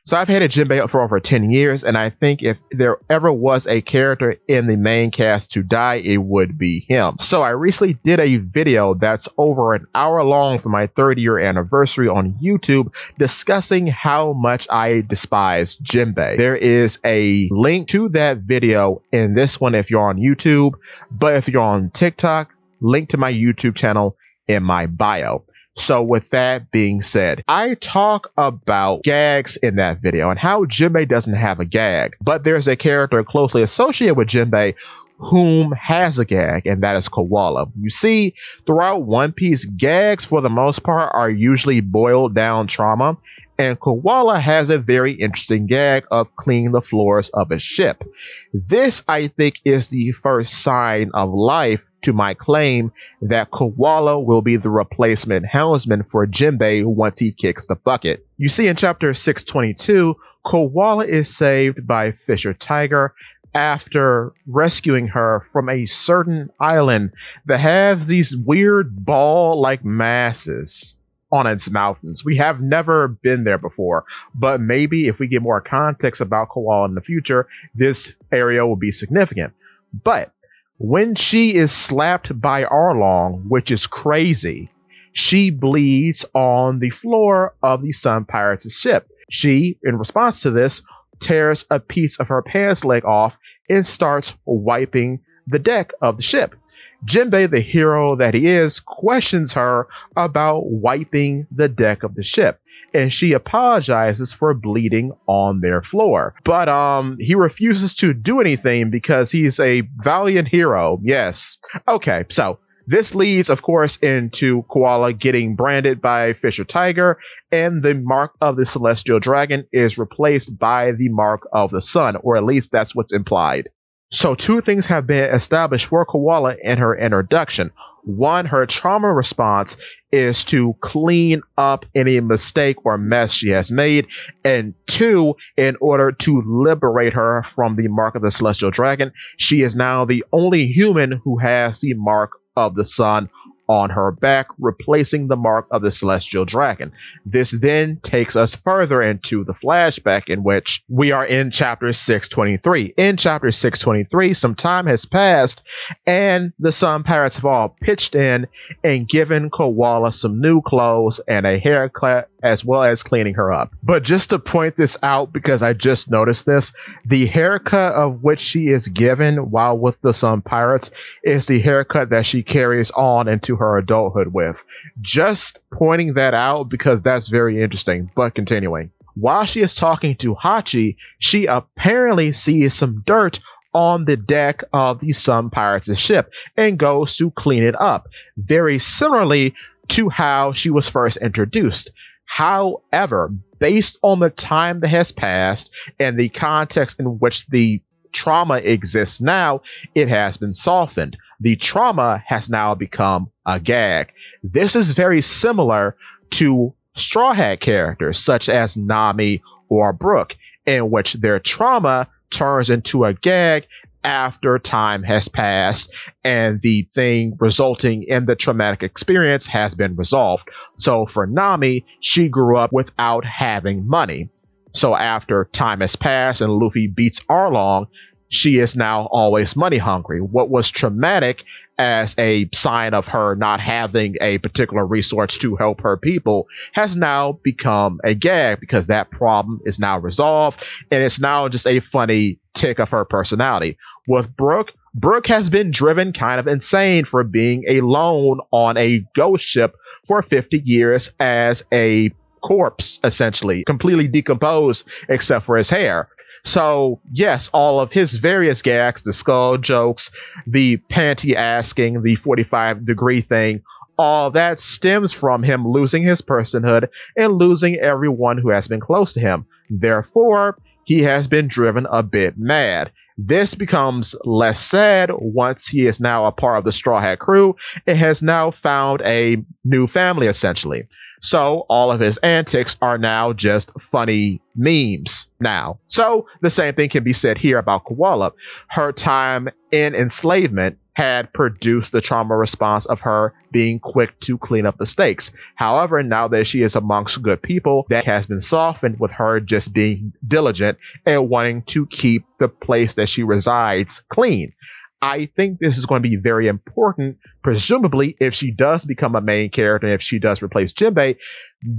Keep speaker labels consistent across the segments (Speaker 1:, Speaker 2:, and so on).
Speaker 1: So I've hated Jinbe for over 10 years, and I think if there ever was a character in the main cast to die, it would be him. So I recently did a video that's over an hour long for my 30-year anniversary on YouTube discussing how much I despise Jinbe. There is a link to that video in this one if you're on YouTube, but if you're on TikTok, link to my YouTube channel in my bio. So with that being said, I talk about gags in that video and how Jinbe doesn't have a gag, but there's a character closely associated with Jinbe whom has a gag, and that is Koala. You see, throughout One Piece, gags for the most part are usually boiled down trauma, and Koala has a very interesting gag of cleaning the floors of a ship. This, I think, is the first sign of life to my claim that Koala will be the replacement helmsman for Jinbe once he kicks the bucket. You see, in chapter 622, Koala is saved by Fisher Tiger after rescuing her from a certain island that has these weird ball-like masses on its mountains. We have never been there before, but maybe if we get more context about Koala in the future, this area will be significant. But when she is slapped by Arlong, which is crazy, she bleeds on the floor of the Sun Pirates' ship. She, in response to this, tears a piece of her pants leg off and starts wiping the deck of the ship. Jinbe, the hero that he is, questions her about wiping the deck of the ship, and she apologizes for bleeding on their floor. But he refuses to do anything because he's a valiant hero. Yes. Okay, so this leads, of course, into Koala getting branded by Fisher Tiger, and the mark of the Celestial Dragon is replaced by the mark of the sun, or at least that's what's implied. So two things have been established for Koala in her introduction. One, her trauma response is to clean up any mistake or mess she has made. And two, in order to liberate her from the mark of the Celestial Dragon, she is now the only human who has the mark of the sun on her back, replacing the mark of the Celestial Dragon. This then takes us further into the flashback in which we are in chapter 623. In chapter 623, some time has passed and the Sun Pirates have all pitched in and given Koala some new clothes and a haircut, as well as cleaning her up. But just to point this out, because I just noticed this, the haircut of which she is given while with the Sun Pirates is the haircut that she carries on into her adulthood with. Just pointing that out because that's very interesting, but continuing. While she is talking to Hachi, she apparently sees some dirt on the deck of the Sun Pirates' ship and goes to clean it up, very similarly to how she was first introduced. However, based on the time that has passed and the context in which the trauma exists now, it has been softened. The trauma has now become a gag. This is very similar to Straw Hat characters such as Nami or Brook, in which their trauma turns into a gag after time has passed and the thing resulting in the traumatic experience has been resolved. So for Nami, she grew up without having money. So after time has passed and Luffy beats Arlong, she is now always money hungry. What was traumatic as a sign of her not having a particular resource to help her people has now become a gag because that problem is now resolved and it's now just a funny tick of her personality. With Brook has been driven kind of insane for being alone on a ghost ship for 50 years as a corpse, essentially, completely decomposed except for his hair. So, yes, all of his various gags, the skull jokes, the panty asking, the 45-degree thing, all that stems from him losing his personhood and losing everyone who has been close to him. Therefore, he has been driven a bit mad. This becomes less sad once he is now a part of the Straw Hat crew and has now found a new family, essentially. So all of his antics are now just funny memes now. So the same thing can be said here about Koala. Her time in enslavement had produced the trauma response of her being quick to clean up mistakes. However, now that she is amongst good people, that has been softened with her just being diligent and wanting to keep the place that she resides clean. I think this is going to be very important, presumably, if she does become a main character, if she does replace Jinbe,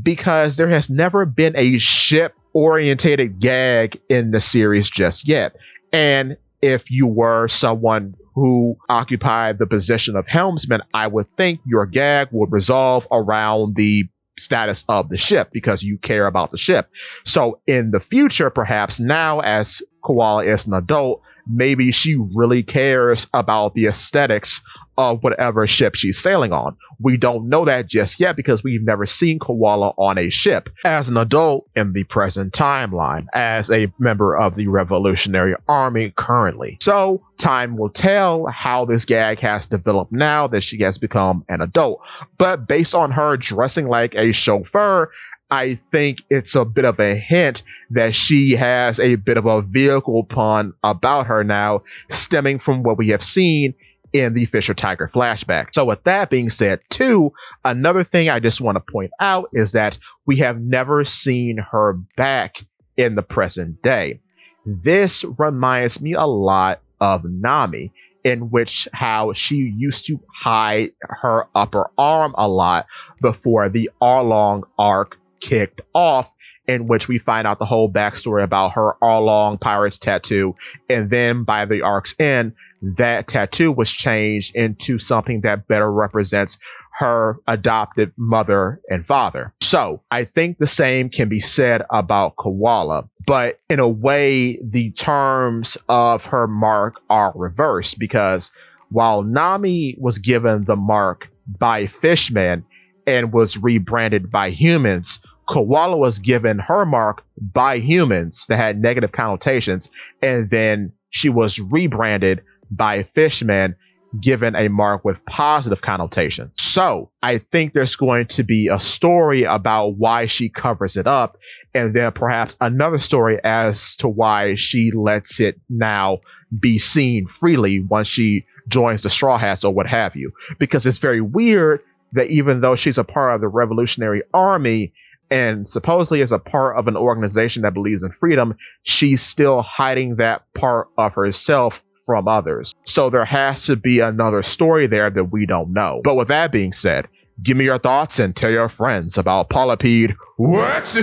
Speaker 1: because there has never been a ship-orientated gag in the series just yet. And if you were someone who occupied the position of helmsman, I would think your gag would resolve around the status of the ship because you care about the ship. So in the future, perhaps now as Koala is an adult, maybe she really cares about the aesthetics of whatever ship she's sailing on. We don't know that just yet because we've never seen Koala on a ship as an adult in the present timeline, as a member of the Revolutionary Army currently. So time will tell how this gag has developed now that she has become an adult. But based on her dressing like a chauffeur, I think it's a bit of a hint that she has a bit of a vehicle pun about her now, stemming from what we have seen in the Fisher Tiger flashback. So with that being said, too, another thing I just want to point out is that we have never seen her back in the present day. This reminds me a lot of Nami, in which how she used to hide her upper arm a lot before the Arlong arc kicked off, in which we find out the whole backstory about her Arlong Pirates tattoo. And then by the arc's end, that tattoo was changed into something that better represents her adopted mother and father. So I think the same can be said about Koala, but in a way, the terms of her mark are reversed, because while Nami was given the mark by Fishmen and was rebranded by humans, Koala was given her mark by humans that had negative connotations, and then she was rebranded by Fishmen, given a mark with positive connotations. So I think there's going to be a story about why she covers it up, and then perhaps another story as to why she lets it now be seen freely once she joins the Straw Hats or what have you. Because it's very weird that even though she's a part of the Revolutionary Army, and supposedly is a part of an organization that believes in freedom, she's still hiding that part of herself from others. So there has to be another story there that we don't know. But with that being said, give me your thoughts and tell your friends about Polypede. What?